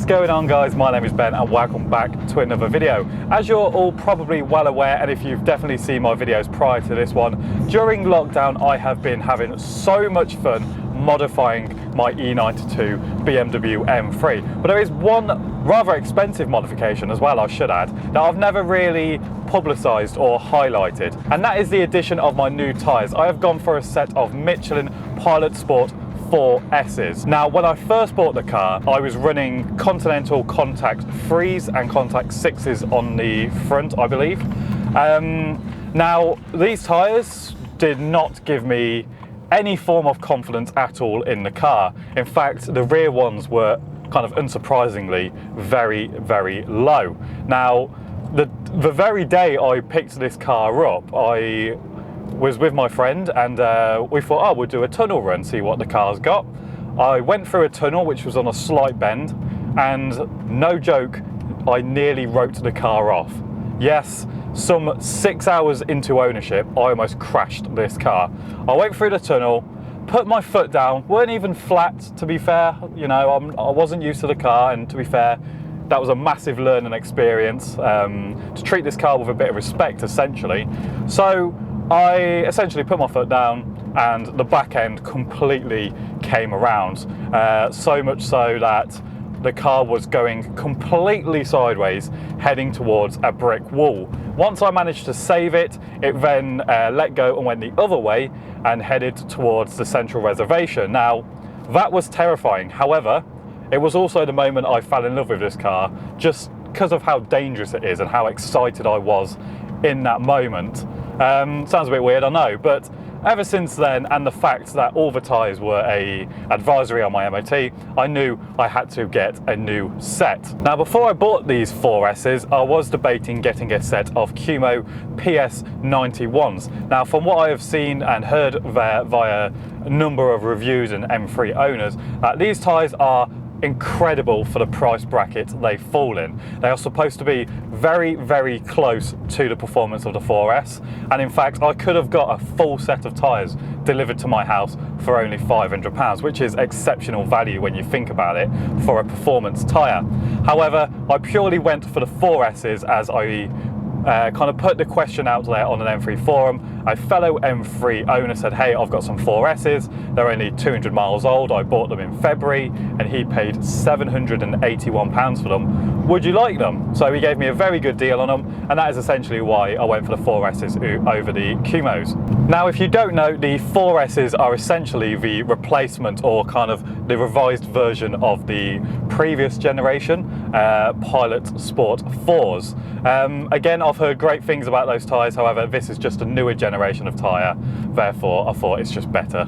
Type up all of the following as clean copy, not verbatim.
going on, guys? My name is Ben and welcome back to another video. As you're all probably well aware, and if you've definitely seen my videos prior to this one, during lockdown I have been having so much fun modifying my E92 BMW M3. But there is one rather expensive modification as well, I should add, that I've never really publicised or highlighted, and that is the addition of my new tyres. I have gone for a set of Michelin Pilot Sport 4S's. Now, when I first bought the car, I was running Continental Contact 3s and Contact 6s on the front, I believe. Now, these tyres did not give me any form of confidence at all in the car. In fact, the rear ones were kind of unsurprisingly very low. Now, the very day I picked this car up, I was with my friend and we thought, oh, we'll do a tunnel run, see what the car's got. I went through a tunnel which was on a slight bend, and no joke, I nearly wrote the car off. Yes, some 6 hours into ownership, I almost crashed this car. I went through the tunnel, put my foot down, weren't even flat, to be fair. You know, I wasn't used to the car, and to be fair, that was a massive learning experience, to treat this car with a bit of respect, essentially. So I essentially put my foot down and the back end completely came around, so much so that the car was going completely sideways, heading towards a brick wall. Once I managed to save it, it then let go and went the other way and headed towards the central reservation. Now, that was terrifying. However, it was also the moment I fell in love with this car, just because of how dangerous it is and how excited I was in that moment. Sounds a bit weird, I know, but ever since then, and the fact that all the tyres were an advisory on my MOT, I knew I had to get a new set. Now, before I bought these 4S's, I was debating getting a set of Cumo PS91s. Now, from what I have seen and heard via a number of reviews and M3 owners, these tyres are incredible for the price bracket they fall in. They are supposed to be very close to the performance of the 4S, and in fact I could have got a full set of tyres delivered to my house for only £500, which is exceptional value when you think about it for a performance tyre. However, I purely went for the 4S's as I kind of put the question out there on an M3 forum. A fellow M3 owner said, hey, I've got some 4S's, they're only 200 miles old, I bought them in February and he paid £781 for them, would you like them? So he gave me a very good deal on them, and that is essentially why I went for the 4S's over the Cumos. Now, if you don't know, the 4S's are essentially the replacement or kind of the revised version of the previous generation Pilot Sport 4s. Again, I've heard great things about those tyres, however, this is just a newer generation of tyre, therefore I thought it's just better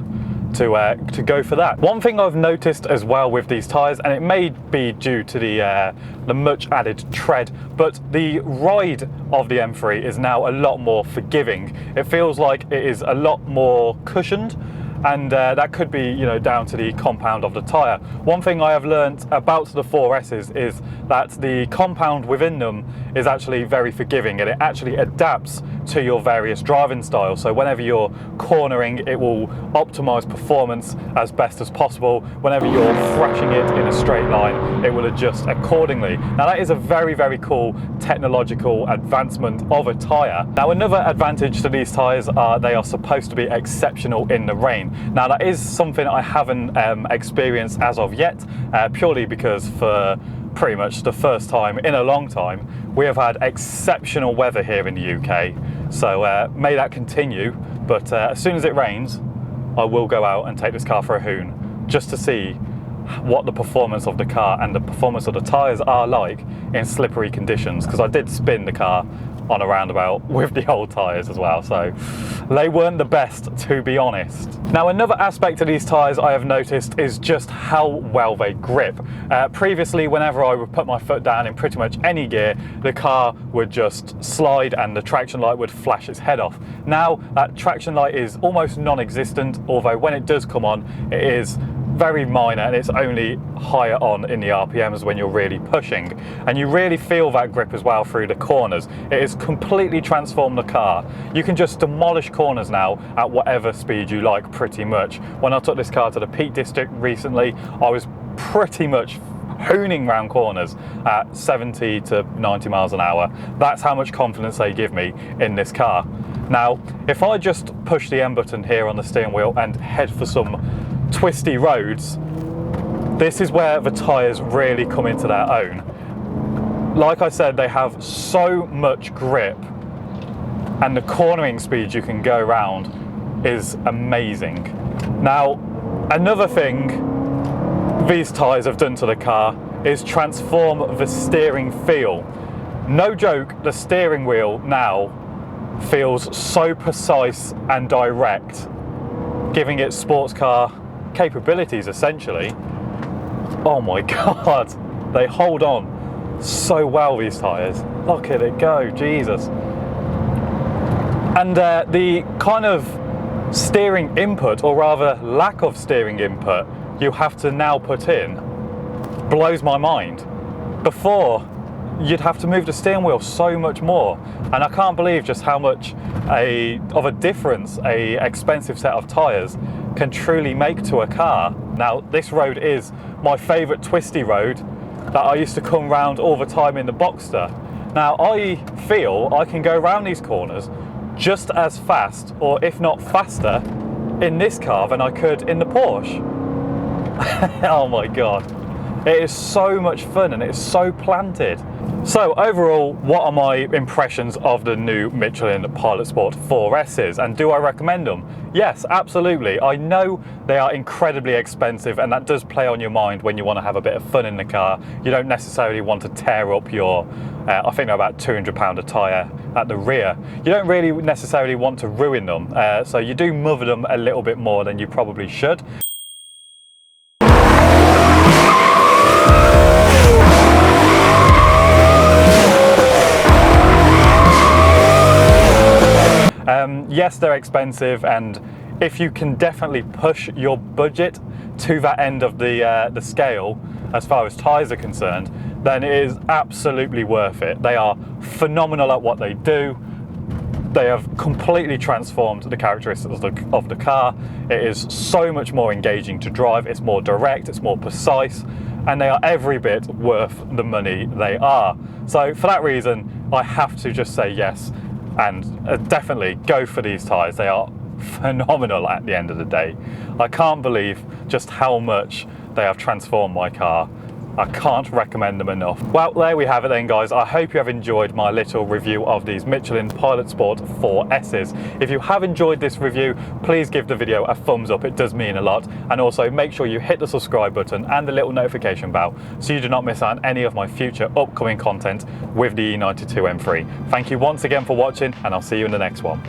to go for that. One thing I've noticed as well with these tyres, and it may be due to the much added tread, but the ride of the M3 is now a lot more forgiving. It feels like it is a lot more cushioned, and that could be, you know, down to the compound of the tyre. One thing I have learnt about the 4S's is that the compound within them is actually very forgiving, and it actually adapts to your various driving styles. So whenever you're cornering, it will optimise performance as best as possible. Whenever you're thrashing it in a straight line, it will adjust accordingly. Now, that is a very cool technological advancement of a tyre. Now, another advantage to these tyres are they are supposed to be exceptional in the rain. Now, that is something I haven't experienced as of yet, purely because for pretty much the first time in a long time, we have had exceptional weather here in the UK. So may that continue, but as soon as it rains, I will go out and take this car for a hoon, just to see what the performance of the car and the performance of the tyres are like in slippery conditions, because I did spin the car on a roundabout with the old tyres as well, so they weren't the best, to be honest. Now, another aspect of these tyres I have noticed is just how well they grip. Previously, whenever I would put my foot down in pretty much any gear, the car would just slide and the traction light would flash its head off. Now, that traction light is almost non-existent, although when it does come on, it is very minor, and it's only higher on in the RPMs when you're really pushing, and you really feel that grip as well through the corners. It has completely transformed the car. You can just demolish corners now at whatever speed you like, pretty much. When I took this car to the Peak District recently, I was pretty much hooning round corners at 70 to 90 miles an hour. That's how much confidence they give me in this car. Now, if I just push the M button here on the steering wheel and head for some twisty roads, this is where the tyres really come into their own. Like I said, they have so much grip, and the cornering speed you can go around is amazing. Now, another thing these tyres have done to the car is transform the steering feel. No joke, the steering wheel now feels so precise and direct, giving it sports car capabilities essentially. Oh my god, they hold on so well, these tyres. Look at it go, Jesus. And the kind of steering input, or rather lack of steering input, you have to now put in blows my mind. Before, you'd have to move the steering wheel so much more, and I can't believe just how much of a difference a expensive set of tyres can truly make to a car. Now, this road is my favourite twisty road that I used to come round all the time in the Boxster. Now, I feel I can go around these corners just as fast, or if not faster, in this car than I could in the Porsche. Oh my god, it is so much fun and it is so planted. So overall, what are my impressions of the new Michelin Pilot Sport 4Ss, and do I recommend them? Yes, absolutely. I know they are incredibly expensive, and that does play on your mind when you want to have a bit of fun in the car. You don't necessarily want to tear up your, I think they're about £200 a tyre at the rear. You don't really necessarily want to ruin them, so you do mother them a little bit more than you probably should. Yes, they're expensive, and if you can definitely push your budget to that end of the scale as far as tyres are concerned, then it is absolutely worth it. They are phenomenal at what they do. They have completely transformed the characteristics of the car. It is so much more engaging to drive, it's more direct, it's more precise, and they are every bit worth the money they are. So for that reason, I have to just say yes, and definitely go for these tyres. They are phenomenal at the end of the day. I can't believe just how much they have transformed my car. I can't recommend them enough. Well, there we have it then, guys. I hope you have enjoyed my little review of these Michelin Pilot Sport 4Ss. If you have enjoyed this review, please give the video a thumbs up. It does mean a lot. And also make sure you hit the subscribe button and the little notification bell so you do not miss out on any of my future upcoming content with the E92 M3. Thank you once again for watching, and I'll see you in the next one.